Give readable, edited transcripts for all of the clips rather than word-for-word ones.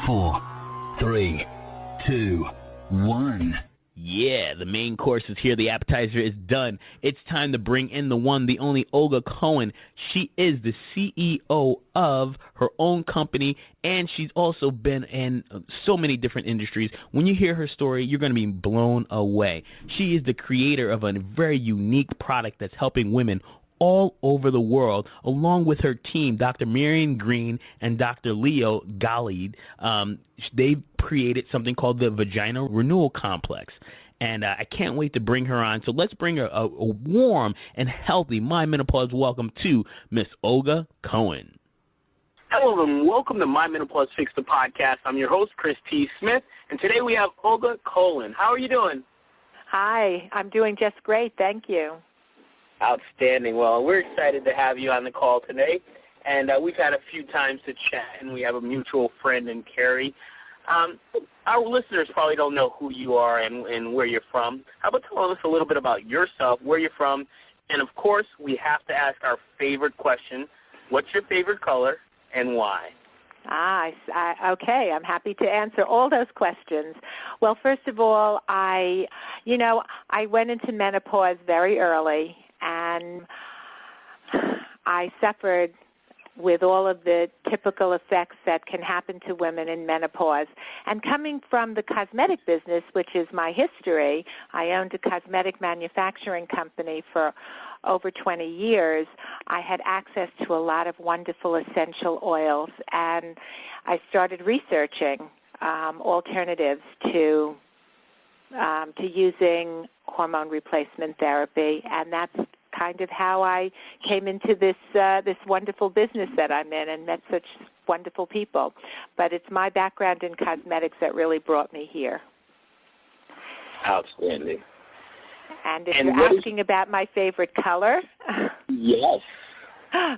4, 3, 2, 1. Yeah, the main course is here. The appetizer is done. It's time to bring in the one, the only Olga Cohen. She is the CEO of her own company, and she's also been in so many different industries. When you hear her story, you're going to be blown away. She is the creator of a very unique product that's helping women all over the world, along with her team, Dr. Marion Green and Dr. Leo Galid. They've created something called the Vaginal Renewal Complex. And I can't wait to bring her on. So let's bring her a warm and healthy My Menopause welcome to Miss Olga Cohen. Hello and welcome to My Menopause Fix the Podcast. I'm your host, Chris T. Smith, and today we have Olga Cohen. How are you doing? Hi, I'm doing just great, thank you. Outstanding. Well, we're excited to have you on the call today, and we've had a few times to chat, and we have a mutual friend in Carrie. Our listeners probably don't know who you are and where you're from. How about telling us a little bit about yourself, where you're from, and of course, we have to ask our favorite question, what's your favorite color and why? Okay, I'm happy to answer all those questions. Well, first of all, I went into menopause very early, and I suffered with all of the typical effects that can happen to women in menopause. And coming from the cosmetic business, which is my history, I owned a cosmetic manufacturing company for over 20 years. I had access to a lot of wonderful essential oils, and I started researching alternatives to using hormone replacement therapy, and that's kind of how I came into this wonderful business that I'm in and met such wonderful people. But it's my background in cosmetics that really brought me here. Outstanding. And if you're asking about my favorite color, yes.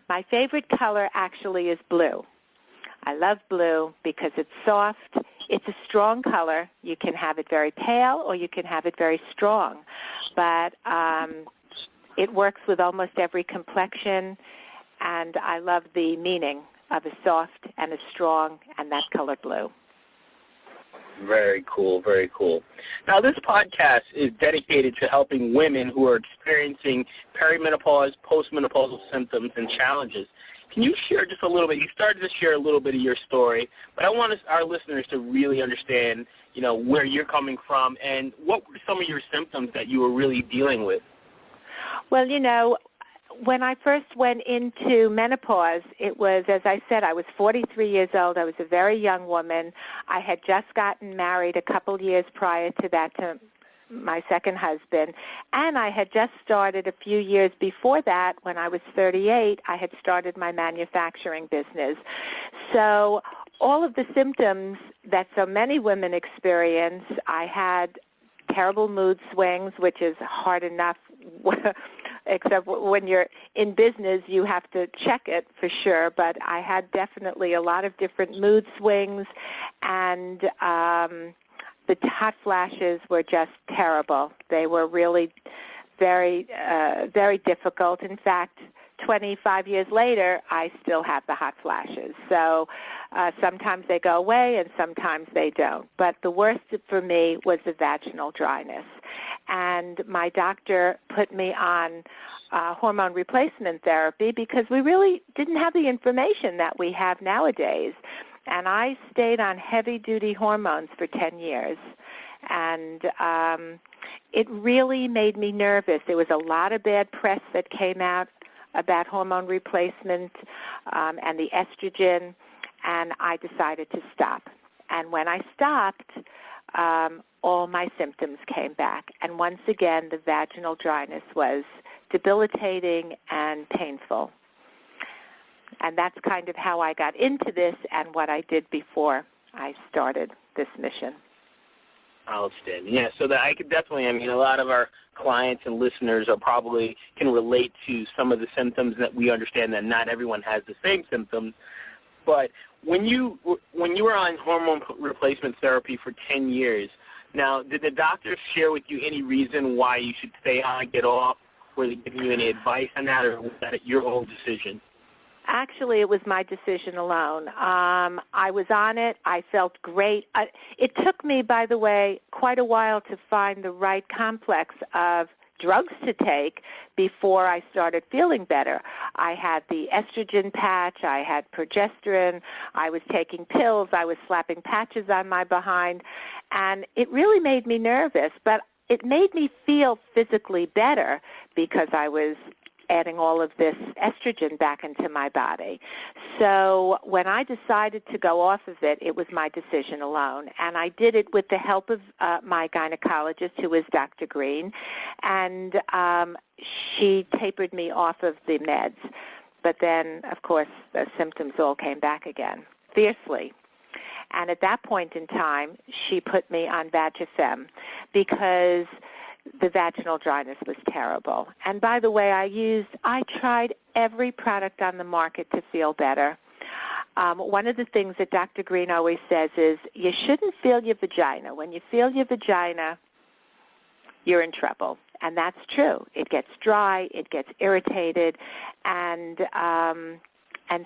My favorite color actually is blue. I love blue because it's soft. It's a strong color. You can have it very pale or you can have it very strong. But it works with almost every complexion, and I love the meaning of a soft and a strong and that color blue. Very cool, very cool. Now, this podcast is dedicated to helping women who are experiencing perimenopause, postmenopausal symptoms, and challenges. Can you share just a little bit? You started to share a little bit of your story, but I want our listeners to really understand, where you're coming from and what were some of your symptoms that you were really dealing with? Well, when I first went into menopause, it was, as I said, I was 43 years old. I was a very young woman. I had just gotten married a couple years prior to that to my second husband, and I had just started a few years before that, when I was 38, I had started my manufacturing business. So all of the symptoms that so many women experience, I had terrible mood swings, which is hard enough, except when you're in business, you have to check it for sure. But I had definitely a lot of different mood swings, and the hot flashes were just terrible. They were really very, very difficult. In fact, 25 years later, I still have the hot flashes. So sometimes they go away and sometimes they don't. But the worst for me was the vaginal dryness. And my doctor put me on hormone replacement therapy because we really didn't have the information that we have nowadays. And I stayed on heavy-duty hormones for 10 years. And it really made me nervous. There was a lot of bad press that came out about hormone replacement and the estrogen, and I decided to stop. And when I stopped, all my symptoms came back. And once again, the vaginal dryness was debilitating and painful. And that's kind of how I got into this and what I did before I started this mission. Outstanding. Yeah, so that I could definitely, a lot of our clients and listeners probably can relate to some of the symptoms that we understand that not everyone has the same symptoms. But when you were on hormone replacement therapy for 10 years, now, did the doctors share with you any reason why you should stay on, get off? Were they giving you any advice on that, or was that your own decision? Actually, it was my decision alone. I was on it. I felt great. It took me, by the way, quite a while to find the right complex of drugs to take before I started feeling better. I had the estrogen patch. I had progesterone. I was taking pills. I was slapping patches on my behind. And it really made me nervous. But it made me feel physically better because I was adding all of this estrogen back into my body. So when I decided to go off of it, it was my decision alone. And I did it with the help of my gynecologist, who is Dr. Green, and she tapered me off of the meds. But then, of course, the symptoms all came back again, fiercely. And at that point in time, she put me on Vagifem because the vaginal dryness was terrible. And by the way, I tried every product on the market to feel better. One of the things that Dr. Green always says is you shouldn't feel your vagina. When you feel your vagina, you're in trouble. And that's true. It gets dry, it gets irritated, and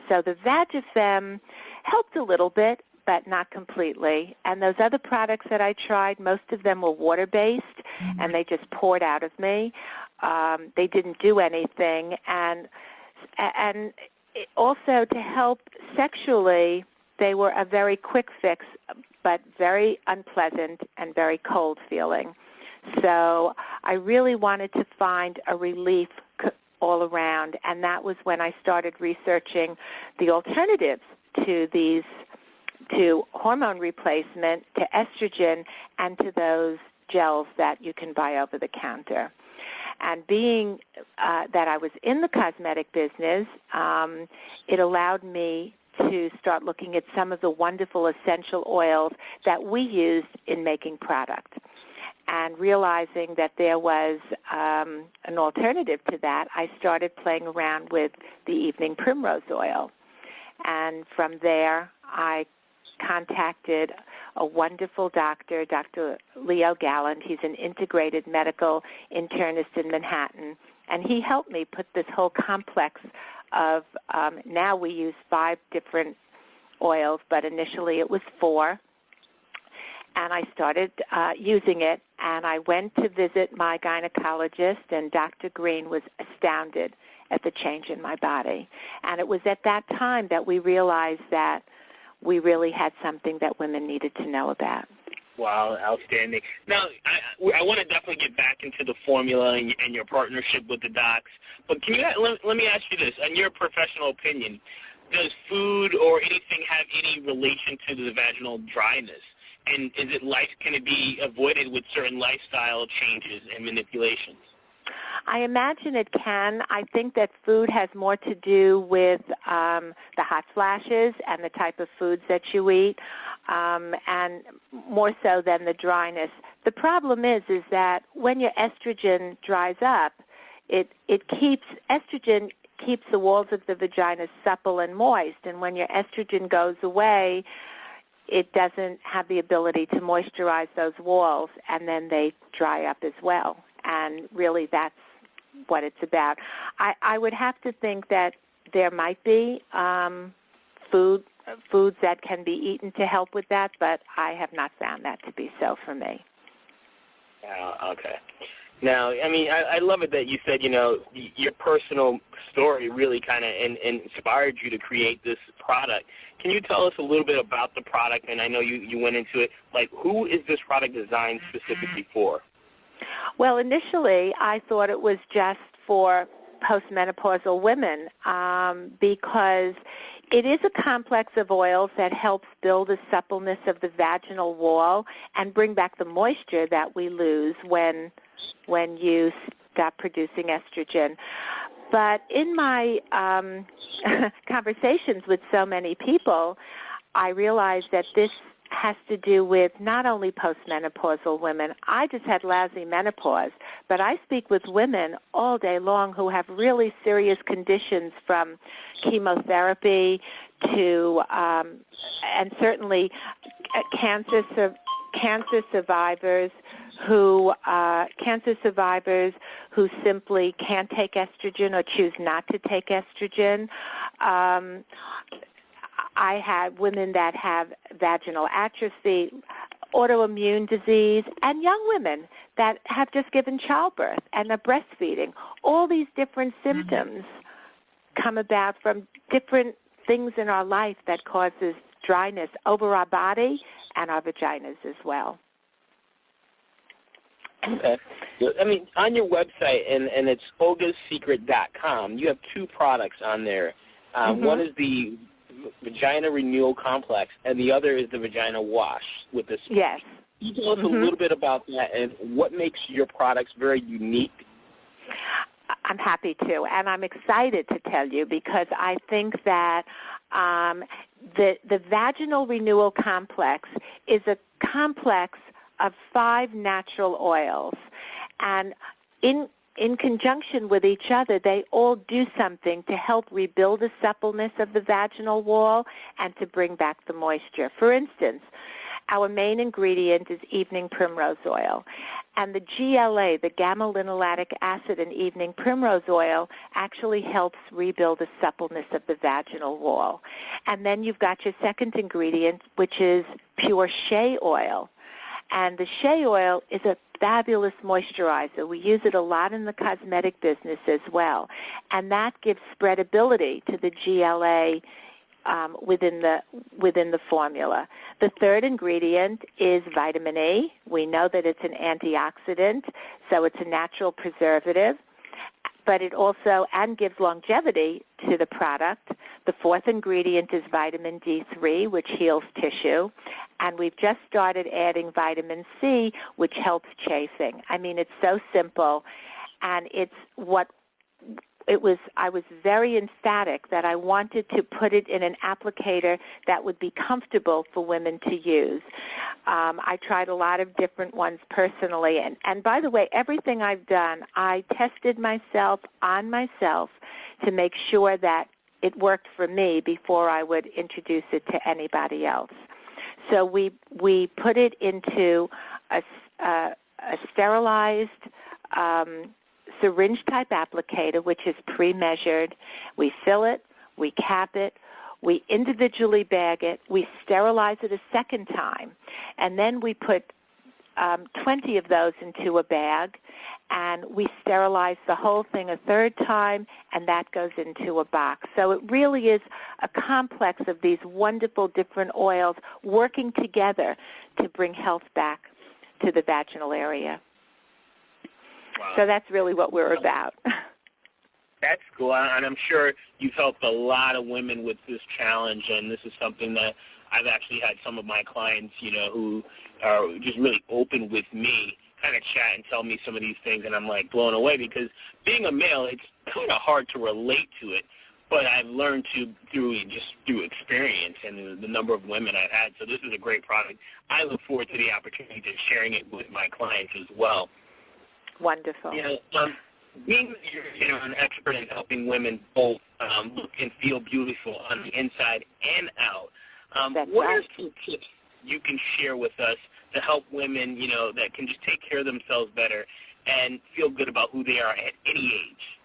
so the Vagifem helped a little bit, but not completely. And those other products that I tried, most of them were water-based, and they just poured out of me. They didn't do anything. And also to help sexually, they were a very quick fix, but very unpleasant and very cold feeling. So I really wanted to find a relief all around, and that was when I started researching the alternatives to hormone replacement, to estrogen, and to those gels that you can buy over the counter. And being that I was in the cosmetic business, it allowed me to start looking at some of the wonderful essential oils that we used in making product. And realizing that there was an alternative to that, I started playing around with the evening primrose oil. And from there, I contacted a wonderful doctor, Dr. Leo Galland. He's an integrated medical internist in Manhattan. And he helped me put this whole complex of, now we use 5 different oils, but initially it was 4. And I started using it, and I went to visit my gynecologist, and Dr. Green was astounded at the change in my body. And it was at that time that we realized that we really had something that women needed to know about. Wow, outstanding. Now, I want to definitely get back into the formula and your partnership with the docs, but can you let me ask you this. In your professional opinion, does food or anything have any relation to the vaginal dryness? And can it be avoided with certain lifestyle changes and manipulations? I imagine it can. I think that food has more to do with the hot flashes and the type of foods that you eat, and more so than the dryness. The problem is that when your estrogen dries up, estrogen keeps the walls of the vagina supple and moist, and when your estrogen goes away, it doesn't have the ability to moisturize those walls, and then they dry up as well. And really, that's what it's about. I would have to think that there might be foods that can be eaten to help with that, but I have not found that to be so for me. Okay. Now, I mean, I love it that you said, your personal story really kind of inspired you to create this product. Can you tell us a little bit about the product? And I know you went into it. Like, who is this product designed specifically for? Well, initially, I thought it was just for postmenopausal women because it is a complex of oils that helps build the suppleness of the vaginal wall and bring back the moisture that we lose when you stop producing estrogen. But in my conversations with so many people, I realized that this has to do with not only postmenopausal women. I just had lousy menopause, but I speak with women all day long who have really serious conditions, from chemotherapy to, and certainly cancer cancer survivors who simply can't take estrogen or choose not to take estrogen. I have women that have vaginal atrophy, autoimmune disease, and young women that have just given childbirth and are breastfeeding. All these different symptoms come about from different things in our life that causes dryness over our body and our vaginas as well. Okay. I mean, on your website, and it's olgasecret.com, you have two products on there. One is the Vagina Renewal Complex, and the other is the Vagina Wash with the sponge. Yes. Can you tell us a little bit about that and what makes your products very unique? I'm happy to, and I'm excited to tell you because I think that the Vaginal Renewal Complex is a complex of 5 natural oils, and in conjunction with each other, they all do something to help rebuild the suppleness of the vaginal wall and to bring back the moisture. For instance, our main ingredient is evening primrose oil, and the GLA, the gamma-linolenic acid in evening primrose oil, actually helps rebuild the suppleness of the vaginal wall. And then you've got your second ingredient, which is pure shea oil. And the shea oil is a fabulous moisturizer. We use it a lot in the cosmetic business as well. And that gives spreadability to the GLA within the formula. The third ingredient is vitamin E. We know that it's an antioxidant, so it's a natural preservative, but it also gives longevity to the product. The fourth ingredient is vitamin D3, which heals tissue, and we've just started adding vitamin C, which helps chafing. I mean, it's so simple, and I was very emphatic that I wanted to put it in an applicator that would be comfortable for women to use. I tried a lot of different ones personally, and by the way, everything I've done, I tested myself on myself to make sure that it worked for me before I would introduce it to anybody else. So we put it into a sterilized syringe-type applicator, which is pre-measured. We fill it, we cap it, we individually bag it, we sterilize it a second time, and then we put 20 of those into a bag, and we sterilize the whole thing a third time, and that goes into a box. So it really is a complex of these wonderful different oils working together to bring health back to the vaginal area. Wow. So that's really what we're about. That's cool, and I'm sure you've helped a lot of women with this challenge, and this is something that I've actually had some of my clients, who are just really open with me, kind of chat and tell me some of these things, and I'm like blown away because being a male, it's kind of hard to relate to it, but I've learned to through experience and the number of women I've had. So this is a great product. I look forward to the opportunity to sharing it with my clients as well. Wonderful. Being you're an expert in helping women both look and feel beautiful on the inside and out, what are some tips you can share with us to help women, that can just take care of themselves better and feel good about who they are at any age?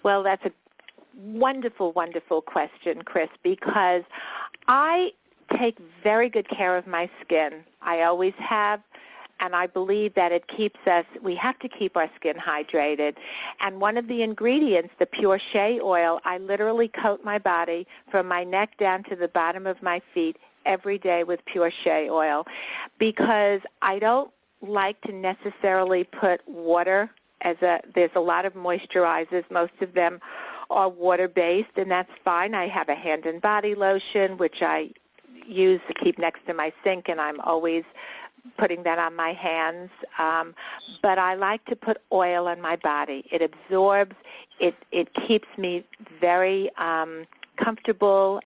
Well, that's a wonderful, wonderful question, Chris, because I take very good care of my skin. I always have. And I believe that we have to keep our skin hydrated. And one of the ingredients, the pure shea oil, I literally coat my body from my neck down to the bottom of my feet every day with pure shea oil because I don't like to necessarily put water there's a lot of moisturizers. Most of them are water-based, and that's fine. I have a hand and body lotion, which I use to keep next to my sink, and I'm always putting that on my hands, but I like to put oil on my body. It absorbs, it keeps me very comfortable